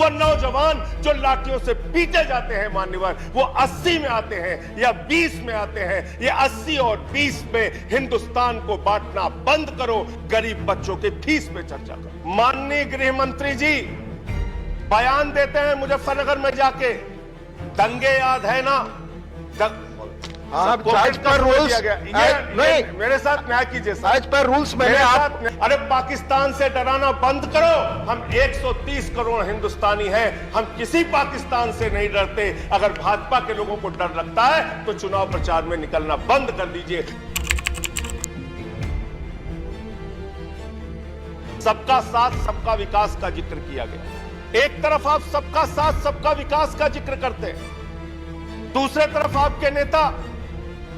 वो नौजवान जो लाठियों से पीटे जाते हैं मान्यवर, वो 80 में आते हैं या 20 में आते हैं। ये 80 और 20 में हिंदुस्तान को बांटना बंद करो, गरीब बच्चों के फीस पे चर्चा करो। माननीय गृह मंत्री जी बयान देते हैं मुजफ्फरनगर में जाके, दंगे याद है ना? आज पर रूल्स नहीं, मेरे साथ न्याय कीजिए। आज पर रूल्स मैंने आप अरे पाकिस्तान से डराना बंद करो। हम 130 करोड़ हिंदुस्तानी हैं, हम किसी पाकिस्तान से नहीं डरते। अगर भाजपा के लोगों को डर लगता है तो चुनाव प्रचार में निकलना बंद कर दीजिए। सबका साथ सबका विकास का जिक्र किया गया। एक तरफ आप सबका साथ सबका विकास का जिक्र करते हैं, दूसरे तरफ आपके नेता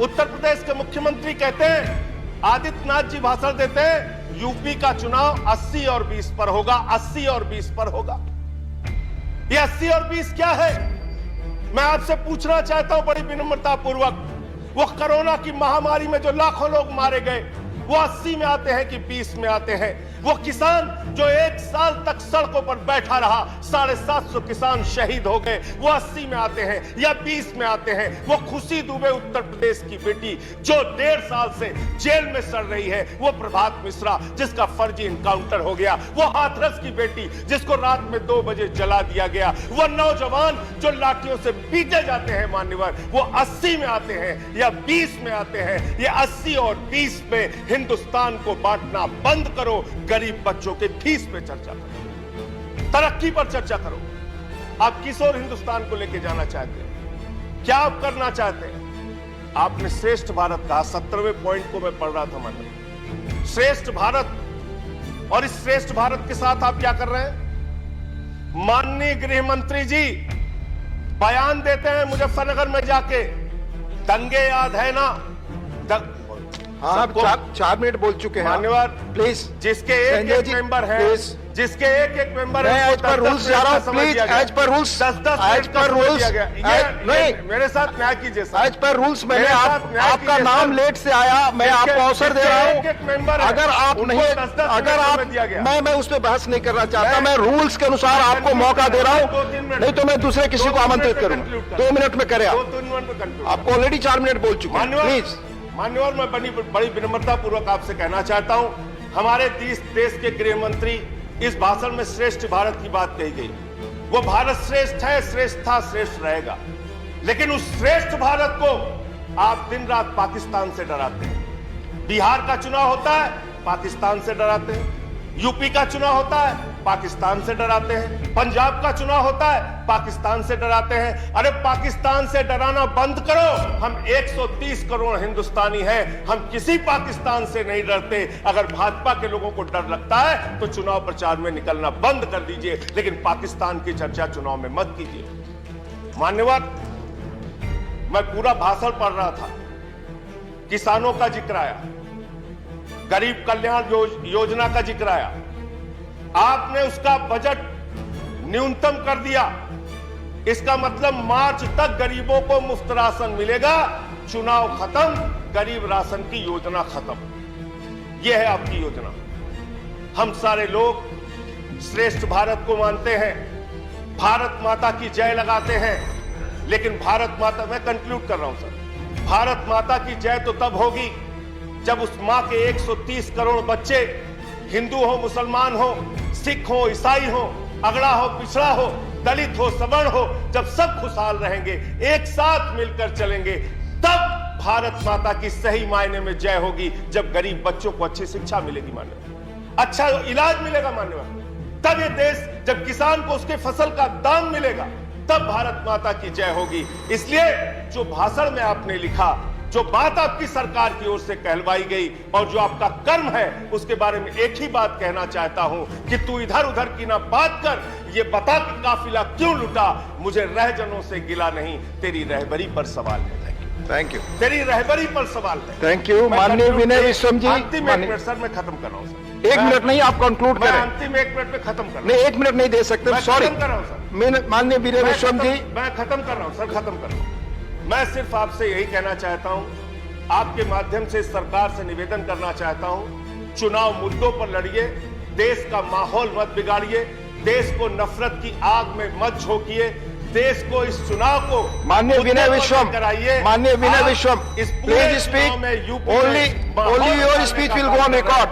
उत्तर प्रदेश के मुख्यमंत्री कहते हैं, आदित्यनाथ जी भाषण देते हैं, यूपी का चुनाव 80 और 20 पर होगा, 80 और 20 पर होगा। ये 80 और 20 क्या है? मैं आपसे पूछना चाहता हूं बड़ी विनम्रता पूर्वक, वो कोरोना की महामारी में जो लाखों लोग मारे गए, वो 80 में आते हैं कि 20 में आते हैं? वो किसान जो 1 साल तक सड़कों पर बैठा रहा, 750 किसान शहीद हो गए, वो 80 में आते हैं या 20 में आते हैं? वो खुशी दुबे उत्तर प्रदेश की बेटी जो 1.5 साल से जेल में सड़ रही है, वो प्रभात मिश्रा जिसका फर्जी इनकाउंटर हो गया, वो हाथरस की बेटी जिसको रात में 2 बजे जला दिया गया, वो नौजवान जो लाठियों से पीटे जाते हैं मान्यवर, वो 80 में आते हैं या 20 में आते हैं? ये 80 और 20 में हिंदुस्तान को बांटना बंद करो, गरीब बच्चों के फीस पे चर्चा करो, तरक्की पर चर्चा करो। आप किस ओर हिंदुस्तान को लेके जाना चाहते हैं? क्या आप करना चाहते हैं? आपने श्रेष्ठ भारत कहा, 17वें पॉइंट को मैं पढ़ रहा था मतलब श्रेष्ठ भारत, और इस श्रेष्ठ भारत के साथ आप क्या कर रहे हैं? माननीय गृह मंत्री जी बयान देते हैं मुजफ्फरनगर में जाके, दंगे याद है ना? आप 4 मिनट बोल चुके हैं मान्यवर प्लीज। जिसके एक मेंबर है, जिसके एक मेंबर है, एज पर रूल्स जा रहा हूं प्लीज, एज पर रूल्स, 10 एज पर रूल्स नहीं, मेरे साथ न्याय कीजिए सर। एज पर रूल्स मैंने आपका नाम लेट से आया, मैं आपको अवसर दे रहा हूं। अगर आप नहीं, अगर आप मैं उस पर बहस नहीं करना चाहता, मैं रूल्स के अनुसार आपको मौका दे रहा हूं, नहीं तो मैं दूसरे किसी को आमंत्रित करूंगा। 2 मिनट में करें आपको ऑलरेडी 4 मिनट बोल चुके हैं प्लीज। मान्यवर मैं बड़ी विनम्रता पूर्वक आपसे कहना चाहता हूं, हमारे देश के गृह मंत्री इस भाषण में श्रेष्ठ भारत की बात कही गई। वो भारत श्रेष्ठ है, श्रेष्ठ था, श्रेष्ठ रहेगा, लेकिन उस श्रेष्ठ भारत को आप दिन रात पाकिस्तान से डराते हैं। बिहार का चुनाव होता है, पाकिस्तान से डराते हैं। यूपी का चुनाव होता है, पाकिस्तान से डराते हैं। पंजाब का चुनाव होता है, पाकिस्तान से डराते हैं। अरे पाकिस्तान से डराना बंद करो। हम 130 करोड़ हिंदुस्तानी हैं, हम किसी पाकिस्तान से नहीं डरते। अगर भाजपा के लोगों को डर लगता है तो चुनाव प्रचार में निकलना बंद कर दीजिए, लेकिन पाकिस्तान की चर्चा चुनाव में मत कीजिए। मान्यवर मैं पूरा भाषण पढ़ रहा था, किसानों का जिक्र आया, गरीब कल्याण योजना का जिक्र आया, आपने उसका बजट न्यूनतम कर दिया। इसका मतलब मार्च तक गरीबों को मुफ्त राशन मिलेगा। चुनाव खत्म, गरीब राशन की योजना खत्म। यह है आपकी योजना। हम सारे लोग श्रेष्ठ भारत को मानते हैं, भारत माता की जय लगाते हैं, लेकिन भारत माता, मैं कंक्लूड कर रहा हूं सर, भारत माता की जय तो तब होगी जब उस मां के 130 करोड़ बच्चे, हिंदू हो, मुसलमान हो, सिख हो, ईसाई हो, अगड़ा हो, पिछड़ा हो, दलित हो, सवर्ण हो, जब सब खुशहाल रहेंगे, एक साथ मिलकर चलेंगे, तब भारत माता की सही मायने में जय होगी। जब गरीब बच्चों को अच्छी शिक्षा मिलेगी मान्यवर, अच्छा इलाज मिलेगा मान्यवर, तब ये देश, जब किसान को उसके फसल का दाम मिलेगा, तब भारत माता की जय होगी। इसलिए जो भाषण में आपने लिखा, जो बात आपकी सरकार की ओर से कहलवाई गई और जो आपका कर्म है, उसके बारे में एक ही बात कहना चाहता हूं कि तू इधर उधर की ना बात कर, ये बता कि काफिला क्यों लुटा। मुझे रहजनों से गिला नहीं, तेरी रहबरी पर सवाल है। Thank you. तेरी रहबरी पर सवाल है। थैंक यू माननीय विनय विश्वम जी। अंतिम 1 मिनट सर, मैं खत्म कर रहा हूं सर। 1 मिनट नहीं, आप कंक्लूड करें। अंतिम 1 मिनट में खत्म कर, नहीं 1 मिनट नहीं दे सकते, सॉरी। खत्म कर रहा हूं सर। माननीय विनय विश्वम जी, मैं खत्म कर रहा हूं सर, खत्म कर रहा हूं। मैं सिर्फ आपसे यही कहना चाहता हूं, आपके माध्यम से सरकार से निवेदन करना चाहता हूं, चुनाव मुद्दों पर लड़िए, देश का माहौल मत बिगाड़िए। देश को नफरत की आग में मत झोंकिए। देश को इस चुनाव को माननीय विनय विश्वम कराइए। माननीय विनय विश्वम इस please speak, only your speech will go on record.